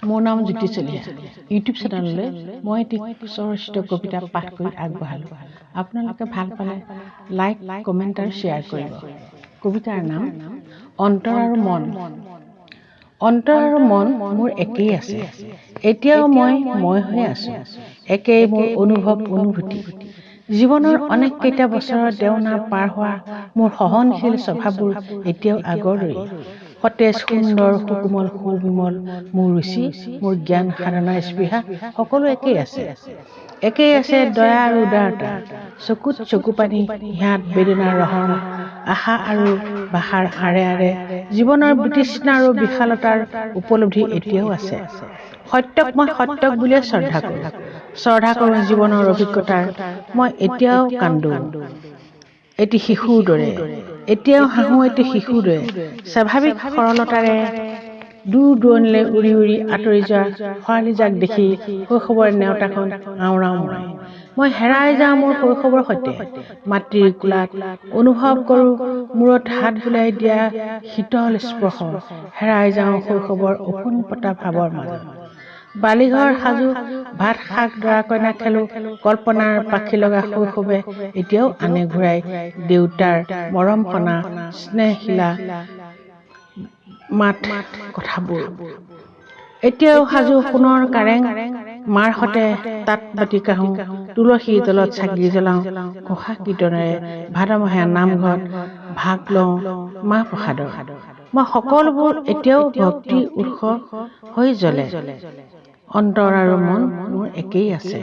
মোৰ নাম জ্যোতি চলিহা। ইউটিউব চেনেললৈ মই এটি স্বৰচিত কবিতা পাঠ কৰি আগবঢ়ালোঁ। আপোনালোকে ভাল পালে লাইক, কমেণ্ট আৰু শ্বেয়াৰ কৰিব। কবিতাৰ নাম অন্তৰ আৰু মন। অন্তৰ আৰু মন মোৰ একেই আছে, এতিয়াও মই হৈ আছো। একেই মোৰ অনুভৱ অনুভূতি। জীৱনৰ অনেক কেইটা বছৰৰ দেওনা পাৰ হোৱা মোৰ সহনশীল স্বভাৱবোৰ এতিয়াও আগৰ দৰেই। সতেজ, সুন্দৰ, সুকোমল, সুবিমল মোৰ ৰুচি, মোৰ জ্ঞান, সাধনাৰ স্পৃহা সকলো একেই আছে। একেই আছে দয়া আৰু উদাৰতা, চকুত চকু পানী, হিয়াত বেদনাৰ ৰহণ, আশা আৰু ভাষাৰ আৰে আৰে জীৱনৰ বিতৃষ্ণা আৰু বিশালতাৰ উপলব্ধি এতিয়াও আছে। সত্যক মই সত্যক বুলিয়ে শ্ৰদ্ধা কৰোঁ জীৱনৰ অভিজ্ঞতাৰ। মই এতিয়াও কান্দো এটি শিশুৰ দৰে, এতিয়াও হাঁহো এটি শিশুৰ দৰে। স্বাভাৱিক সৰলতাৰে দূৰ দূৰণিলৈ উৰি উৰি আঁতৰি যোৱা খৰালি জাক দেখি শৈশৱৰ নেওতাখন আওৰাও মই হেৰাই যাওঁ মোৰ শৈশৱৰ সৈতে। মাতৃৰ কোলাত অনুভৱ কৰোঁ মূৰত হাত বুলাই দিয়া শীতল স্পৰ্শ। হেৰাই যাওঁ শৈশৱৰ অপোনপতা ভাৱৰ মাজত। বালিঘৰ সাজু, ভাত শাক দৰা কইনা খেলো, কল্পনাৰ পাখি লগা শৈশৱে এতিয়াও আনে ঘূৰাই দেউতাৰ মৰম সনা স্নেহশীলা মাত কথাবোৰ। এতিয়াও সাজু সোণৰ কাৰেং, মাৰ সতে তাঁত বাতি কাঢ়ো, তুলসীৰ তলত চাকি জ্বলাও, ঘোষা কীৰ্তনেৰে ভাদমহীয়া নামঘৰত ভাগ লওঁ মাহ প্ৰসাদৰ। মই সকলোবোৰ এতিয়াও ভক্তিৰ উৎস হৈ জ্বলে। অন্তৰ আৰু মন মোৰ একেই আছে।